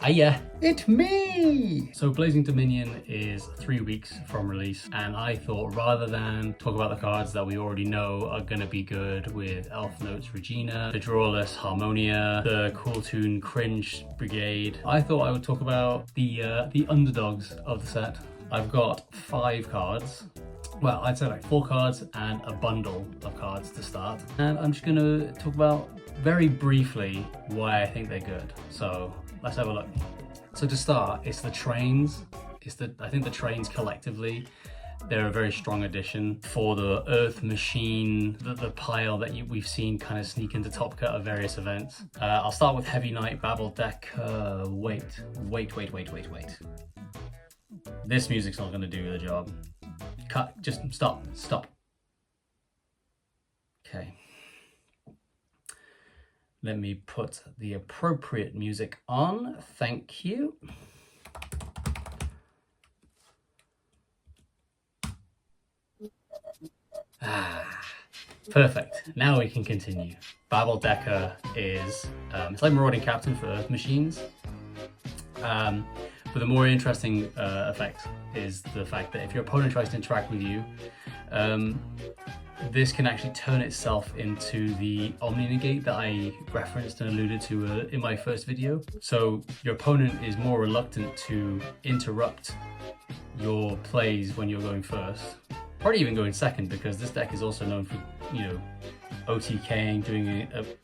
Hiya! It's me! So Blazing Dominion is 3 weeks from release, and I thought rather than talk about the cards that we already know are gonna be good with Elf Notes Regina, the Drawless Harmonia, the Cool Toon Cringe Brigade, I thought I would talk about the underdogs of the set. I've got 5 cards. Well, I'd say like 4 cards and a bundle of cards to start. And I'm just gonna talk about very briefly why I think they're good. So let's have a look. So to start, it's the trains. I think the trains collectively, they're a very strong addition for the Earth Machine, the pile that we've seen kind of sneak into Top Cut of various events. I'll start with Heavy Knight Babel Deck. Wait. This music's not gonna do the job. Cut, just stop. Okay. Let me put the appropriate music on. Thank you. Perfect. Now we can continue. Babel Decker is, it's like Marauding Captain for Earth Machines. But the more interesting effect is the fact that if your opponent tries to interact with you, this can actually turn itself into the Omni Negate that I referenced and alluded to in my first video. So your opponent is more reluctant to interrupt your plays when you're going first, probably even going second, because this deck is also known for, you know, OTKing,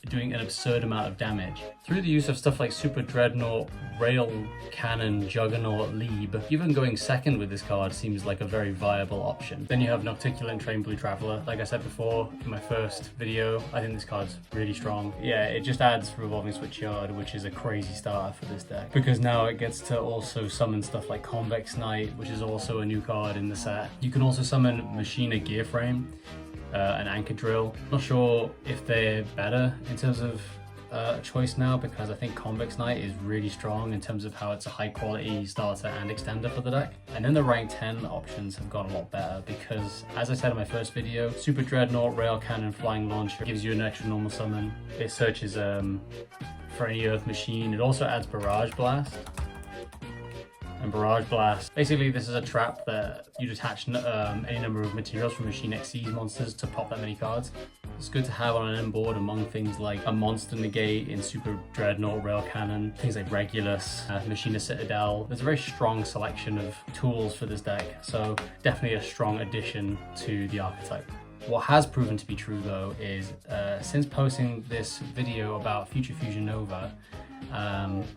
doing an absurd amount of damage. Through the use of stuff like Super Dreadnought, Rail Cannon, Juggernaut, Lieb, even going second with this card seems like a very viable option. Then you have Nocticulant Trained Blue Traveler. Like I said before in my first video, I think this card's really strong. Yeah, it just adds Revolving Switchyard, which is a crazy starter for this deck, because now it gets to also summon stuff like Convex Knight, which is also a new card in the set. You can also summon Machina Gearframe, an Anchor Drill. Not sure if they're better in terms of choice now, because I think Convex Knight is really strong in terms of how it's a high quality starter and extender for the deck. And then the rank 10 options have got a lot better, because as I said in my first video, Super Dreadnought, Rail Cannon, Flying Launcher gives you an extra normal summon. It searches for any Earth Machine. It also adds Barrage Blast. And Barrage Blast, basically this is a trap that you detach any number of materials from Machine XC's monsters to pop that many cards. It's good to have on an end board among things like a Monster Negate in Super Dreadnought, Rail Cannon, things like Regulus, Machina Citadel. There's a very strong selection of tools for this deck, so definitely a strong addition to the archetype. What has proven to be true though is since posting this video about Future Fusion Nova,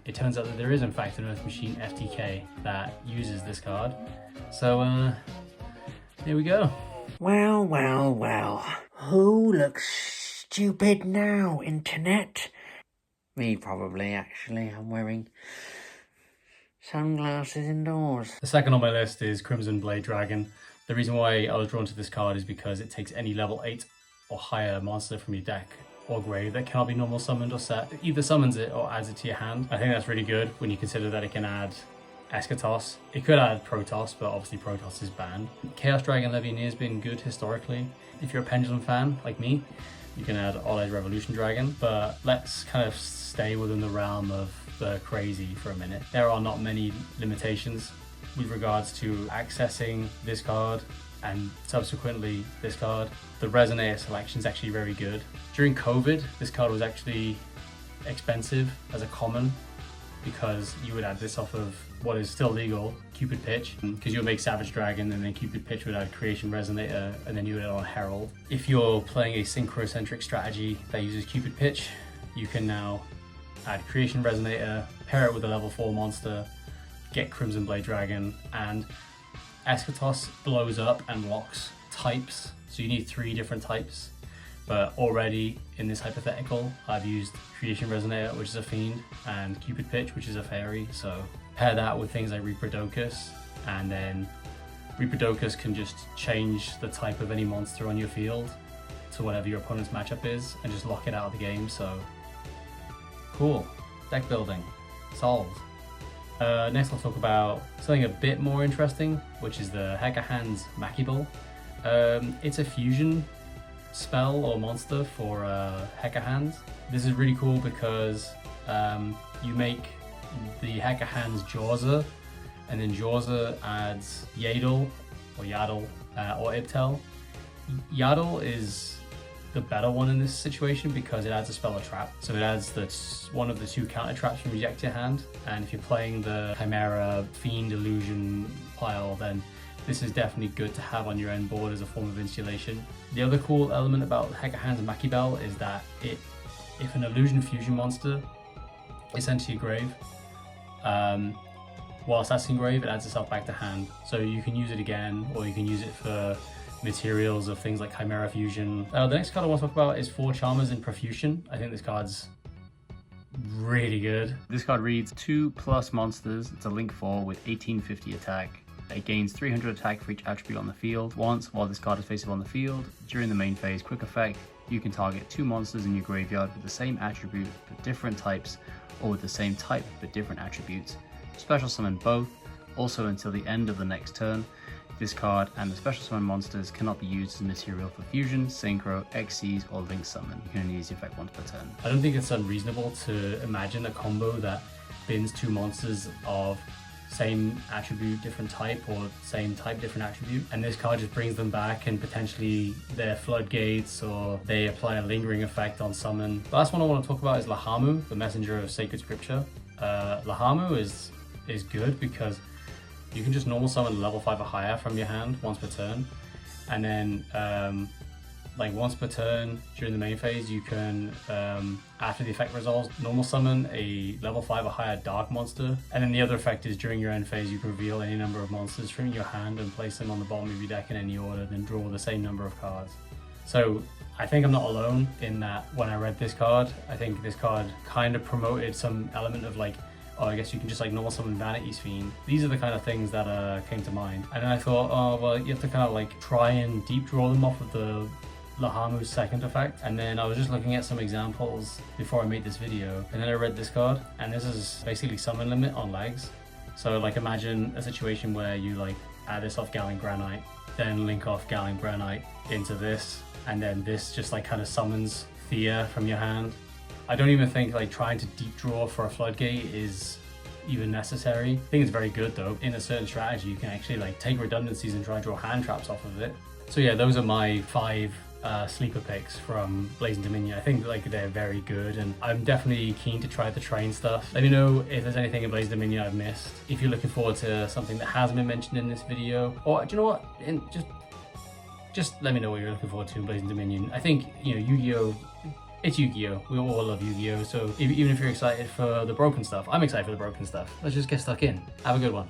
it turns out that there is in fact an Earth Machine FTK that uses this card. So here we go. Well. Who looks stupid now, internet? Me probably, actually. I'm wearing sunglasses indoors. The second on my list is Crimson Blade Dragon. The reason why I was drawn to this card is because it takes any level 8 or higher monster from your deck or grave that cannot be normal summoned or set. It either summons it or adds it to your hand. I think that's really good when you consider that it can add Eschatos. It could add Protoss, but obviously Protoss is banned. Chaos Dragon Legionnaire has been good historically. If you're a Pendulum fan like me, you can add Oleg Revolution Dragon, but let's kind of stay within the realm of the crazy for a minute. There are not many limitations with regards to accessing this card and subsequently this card. The Resonator selection is actually very good. During COVID, this card was actually expensive as a common, because you would add this off of what is still legal, Cupid Pitch, because you would make Savage Dragon and then Cupid Pitch would add Creation Resonator and then you would add on Herald. If you're playing a synchrocentric strategy that uses Cupid Pitch, you can now add Creation Resonator, pair it with a level 4 monster, get Crimson Blade Dragon, and Eschatos blows up and locks types, so you need 3 different types. But already in this hypothetical, I've used Creation Resonator, which is a Fiend, and Cupid Pitch, which is a Fairy. So pair that with things like Reaperdocus, and then Reaperdocus can just change the type of any monster on your field to whatever your opponent's matchup is, and just lock it out of the game. So cool. Deck building. Solved. Next I'll talk about something a bit more interesting, which is the Heka Hands Machibel. It's a fusion spell or monster for Heka Hands. This is really cool because you make the Heck of Hands Jawser, and then Jawser adds Yadel or Yaddle or Ibtel. Yaddle is the better one in this situation because it adds a spell or trap. So it adds one of the 2 counter traps from Reject Your Hand, and if you're playing the Chimera Fiend Illusion pile, then this is definitely good to have on your end board as a form of insulation. The other cool element about Heck of Hands and Machibel is that if an Illusion Fusion monster is sent to your grave, whilst that's in grave, it adds itself back to hand. So you can use it again, or you can use it for materials of things like Chimera Fusion. The next card I want to talk about is 4 Charmers in Profusion. I think this card's really good. This card reads 2+ monsters. It's a link 4 with 1850 attack. It gains 300 attack for each attribute on the field. Once, while this card is face up on the field, during the main phase, quick effect, you can target 2 monsters in your graveyard with the same attribute but different types, or with the same type but different attributes. Special summon both, also until the end of the next turn. This card and the special summon monsters cannot be used as material for fusion, synchro, Xyz, or link summon. You can only use the effect once per turn. I don't think it's unreasonable to imagine a combo that bins 2 monsters of same attribute, different type, or same type, different attribute. And this card just brings them back, and potentially they're floodgates, or they apply a lingering effect on summon. The last one I want to talk about is Lahamu, the Messenger of Sacred Scripture. Lahamu is good because you can just normal summon level 5 or higher from your hand once per turn, and then like once per turn during the main phase, you can after the effect resolves, normal summon a level 5 or higher dark monster, and then the other effect is during your end phase you can reveal any number of monsters from your hand and place them on the bottom of your deck in any order, then draw the same number of cards. So I think I'm not alone in that. When I read this card, I think this card kind of promoted some element of like, oh, I guess you can just like normal summon Vanity's Fiend. These are the kind of things that came to mind. And then I thought, oh, well, you have to kind of like try and deep draw them off of the Lahamu's second effect. And then I was just looking at some examples before I made this video. And then I read this card, and this is basically summon limit on legs. So like imagine a situation where you like add this off Gallant Granite, then link off Gallant Granite into this, and then this just like kind of summons Thea from your hand. I don't even think like trying to deep draw for a floodgate is even necessary. I think it's very good though. In a certain strategy, you can actually like take redundancies and try and draw hand traps off of it. So yeah, those are my 5 sleeper picks from Blazing Dominion. I think like they're very good, and I'm definitely keen to try the train stuff. Let me know if there's anything in Blazing Dominion I've missed. If you're looking forward to something that hasn't been mentioned in this video, or do you know what? Just let me know what you're looking forward to in Blazing Dominion. I think, you know, Yu-Gi-Oh! It's Yu-Gi-Oh! We all love Yu-Gi-Oh! So even if you're excited for the broken stuff, I'm excited for the broken stuff. Let's just get stuck in. Have a good one.